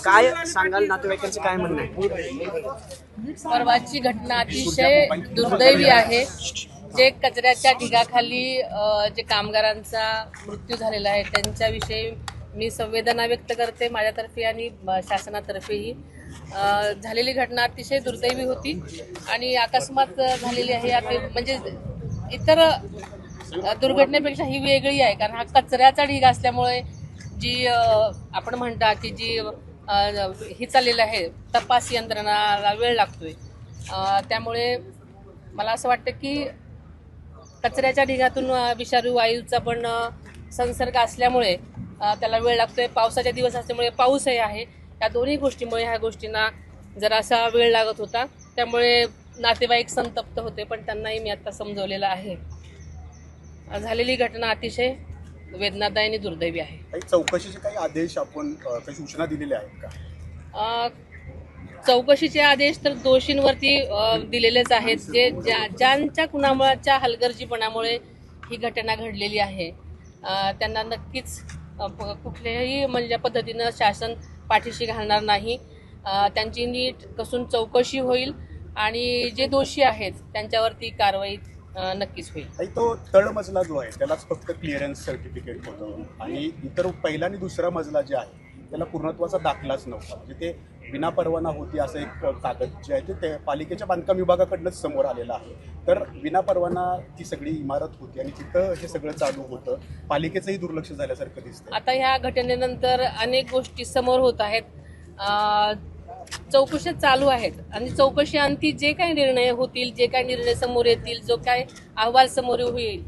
काय सांगाल, नातेवाईकांचं काय म्हणणं आहे? परवाची घटना अतिशय दुर्दैवी आहे. जे कचऱ्याच्या ढिगाखाली जे कामगारांचा मृत्यू झालेला आहे त्यांच्याविषयी मी संवेदना व्यक्त करते माझ्यातर्फे आणि शासनातर्फेही. झालेली घटना अतिशय दुर्दैवी होती आणि अकस्मात झालेली आहे. आता म्हणजे इतर दुर्घटनेपेक्षा ही वेगळी आहे, कारण हा कचऱ्याचा ढीग असल्यामुळे जी आपण म्हणता की जी ही चाललेलं आहे तपास यंत्रणाला वेळ लागतोय. त्यामुळे मला असं वाटतं की कचऱ्याच्या ढिगातून विषारी वायूचा पण संसर्ग असल्यामुळे त्याला वेळ लागतोय. पावसाचे दिवस असल्यामुळे पाऊसही आहे. या दोन्ही गोष्टीमुळे ह्या गोष्टींना जरासा वेळ लागत होता. त्यामुळे नातेवाईक संतप्त होते, पण त्यांनाही मी आता समजवलेलं आहे. झालेली घटना अतिशय वेदनादायी आणि दुर्दैवी आहे. चौकशीचे काही आदेश आपण काही सूचना दिलेल्या आहेत का? चौकशीचे आदेश तर दोषींवरती दिलेलेच आहेत. जे ज्यांच्या कुणामुळेच्या हलगर्जीपणामुळे ही घटना घडलेली आहे त्यांना नक्कीच कुठल्याही म्हणजे पद्धतीनं शासन पाठीशी घालणार नाही. त्यांची नीट कसून चौकशी होईल आणि जे दोषी आहेत त्यांच्यावरती कारवाई नक्कीच होईल. तो तळमजला जो आहे त्यालाच फक्त क्लिअरन्स सर्टिफिकेट होतं आणि इतर पहिला आणि दुसरा मजला जे आहे त्याला पूर्णत्वाचा दाखलाच नव्हता. म्हणजे ते विना परवाना होती असं एक कागद जे आहे ते पालिकेच्या बांधकाम विभागाकडनंच समोर आलेलं आहे. तर विना परवाना ती सगळी इमारत होती आणि तिथं हे सगळं चालू होतं. पालिकेचंही दुर्लक्ष झाल्यासारखं दिसतं. आता ह्या घटनेनंतर अनेक गोष्टी समोर होत आहेत. चौकशी चालू आहेत आणि चौकशी अंती जे काही निर्णय होतील, जे काही निर्णय समोर येतील, जो काय अहवाल समोर होईल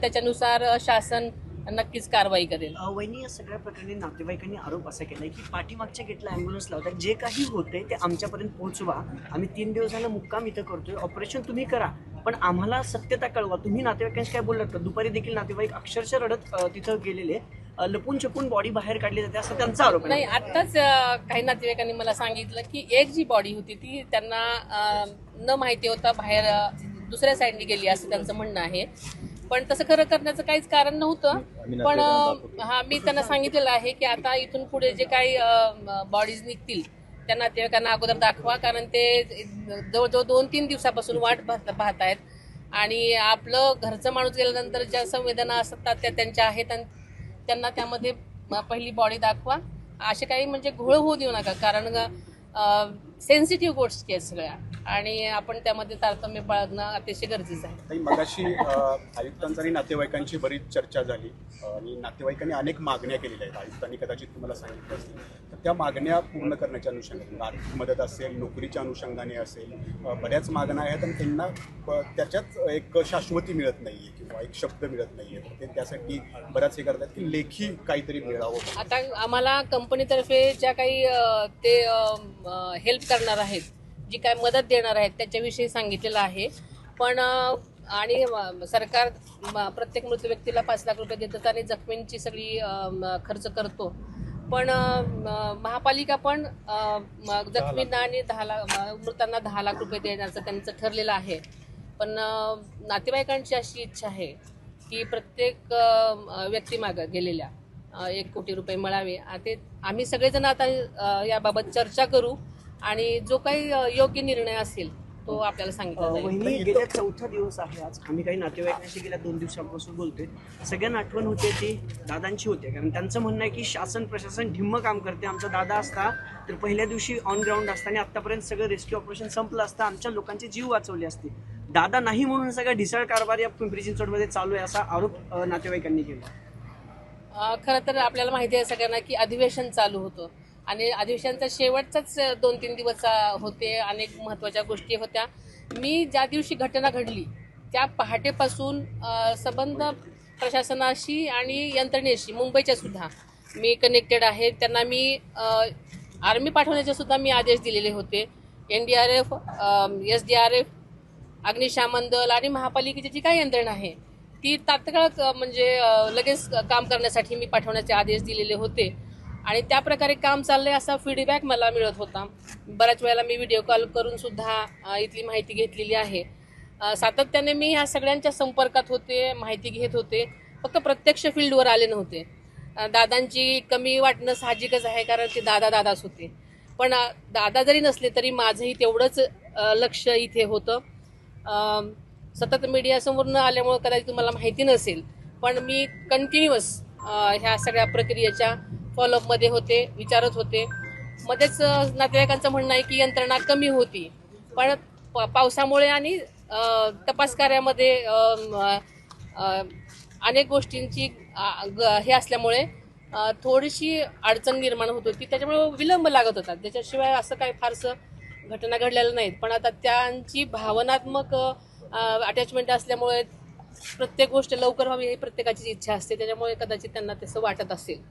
त्याच्यानुसार शासन नक्कीच कारवाई करेल. वहिनी, या सगळ्या प्रकरणी नातेवाईकांनी आरोप असा केलाय की पाठीमागच्या गेटला ॲम्ब्युलन्स लावतात, जे काही होतंय ते आमच्यापर्यंत पोहोचवा. आम्ही 3 दिवस झालं मुक्काम इथं करतोय, ऑपरेशन तुम्ही करा, पण आम्हाला सत्यता कळवा. तुम्ही नातेवाईकांशी काय बोललात का? दुपारी देखील नातेवाईक अक्षरशः रडत तिथं गेलेले, लपून छपून बॉडी बाहेर काढली जाते असं त्यांचा आरोप आहे. नाही, आत्ताच काही नातेवाईकांनी मला सांगितलं की एक जी बॉडी होती ती त्यांना न माहिती होता बाहेर दुसऱ्या साईडने गेली असं त्यांचं म्हणणं आहे. पण तसं खरं करण्याचं काहीच कारण नव्हतं. पण मी त्यांना सांगितलेलं आहे की आता इथून पुढे जे काही बॉडीज निघतील त्या नातेवाईकांना अगोदर दाखवा, कारण ते जवळजवळ 2-3 दिवसापासून वाट पाहत आहेत आणि आपलं घरचं माणूस गेल्यानंतर ज्या संवेदना असतात त्या त्यांच्या आहेत आणि त्यांना त्यामध्ये पहिली बॉडी दाखवा. असे काही म्हणजे घोळ होऊ देऊ नका, कारण सेन्सिटिव्ह गोष्टी आहेत सगळ्या आणि आपण त्यामध्ये तारतम्य बाळगणं अतिशय गरजेचं आहे. मगाशी आयुक्तांचा आणि नातेवाईकांची बरीच चर्चा झाली आणि नातेवाईकांनी अनेक मागण्या केलेल्या आहेत. आयुक्तांनी कदाचित तुम्हाला सांगितलं असेल, तर त्या मागण्या पूर्ण करण्याच्या अनुषंगाने आर्थिक मदत असेल, नोकरीच्या अनुषंगाने असेल, बऱ्याच मागण्या आहेत आणि त्यांना त्याच्यात एक शाश्वती मिळत नाही आहे किंवा एक शब्द मिळत नाही आहे. तर ते त्यासाठी बऱ्याच हे करतात की लेखी काहीतरी मिळावं. आता आम्हाला कंपनीतर्फे ज्या काही ते हेल्प करणार आहेत, जी काय मदत देणार आहेत त्याच्याविषयी सांगितलेलं आहे. पण आणि सरकार प्रत्येक मृत व्यक्तीला 5 लाख रुपये देतात आणि जखमींची सगळी खर्च करतो. पण महापालिका पण जखमींना आणि मृतांना 10 लाख रुपये देण्याचं त्यांचं ठरलेलं आहे. पण नातेवाईकांची अशी इच्छा आहे की प्रत्येक व्यक्तीमागं गेलेल्या 1 कोटी रुपये मिळावे. ते आम्ही सगळेजण आता याबाबत चर्चा करू आणि जो काही योग्य निर्णय असेल तो आपल्याला सांगितला जाईल. वहिनी, गेल्या 4था दिवस आहे आज. आम्ही काही नातेवाईकांशी गेल्या 2 दिवसांपासून बोलतोय. सगळ्यांना आठवण होते ती दादांची होते, कारण त्यांचं म्हणणं आहे की शासन प्रशासन ढिम्म काम करते. आमचा दादा असता तर पहिल्या दिवशी ऑन ग्राउंड असता आणि आतापर्यंत सगळं रेस्क्यू ऑपरेशन संपलं असतं, आमच्या लोकांचे जीव वाचवले असते. दादा नाही म्हणून सगळा ढिसाळ कारभार या पिंपरी चिंचवडमध्ये चालू आहे असा आरोप नातेवाईकांनी केला. खरं तर आपल्याला माहिती आहे सगळ्यांना की अधिवेशन चालू होतं आणि अधिवेशनचा शेवटचाच 2-3 दिवस होते. अनेक महत्त्वाच्या गोष्टी होत्या. मी ज्या दिवशी घटना घडली त्या पहाटेपासून संबंध प्रशासनाशी आणि यंत्रणेशी मुंबईच्या सुद्धा मी कनेक्टेड आहे. त्यांना मी आर्मी पाठवण्याचे सुद्धा मी आदेश दिलेले होते. NDRF, SDRF, अग्निशमन दल आणि महापालिकेची जी काही यंत्रणा आहे ती तात्काळ म्हणजे लगेच काम करण्यासाठी मी पाठवण्याचे आदेश दिलेले होते आणि त्या प्रकारे काम चाललंय असा फीडबॅक मला मिळत होता. बऱ्याच वेळेला मी व्हिडिओ कॉल करून सुद्धा इथली माहिती घेतलेली आहे. सातत्याने मी ह्या सगळ्यांच्या संपर्कात होते, माहिती घेत होते, फक्त प्रत्यक्ष फील्डवर आले नव्हते. दादांची कमी वाटणं साहजिकच आहे, कारण ते दादाच होते. पण दादा जरी नसले तरी माझंही तेवढंच लक्ष इथे होतं. सतत मीडियासमोर न आल्यामुळं कदाचित तुम्हाला माहिती नसेल, पण मी कंटिन्युअस ह्या सगळ्या प्रक्रियेच्या फॉलोअपमध्ये होते, विचारत होते. मध्येच नातेवाईकांचं म्हणणं आहे की यंत्रणा कमी होती, पण पावसामुळे आणि तपास कार्यामध्ये अनेक गोष्टींची हे असल्यामुळे थोडीशी अडचण निर्माण होत होती. त्याच्यामुळे विलंब लागत होता. त्याच्याशिवाय असं काही फारसं घटना घडलेल्या नाहीत. पण आता त्यांची भावनात्मक अटॅचमेंट असल्यामुळे प्रत्येक गोष्ट लवकर व्हावी ही प्रत्येकाची इच्छा असते. त्याच्यामुळे कदाचित त्यांना तसं वाटत असेल.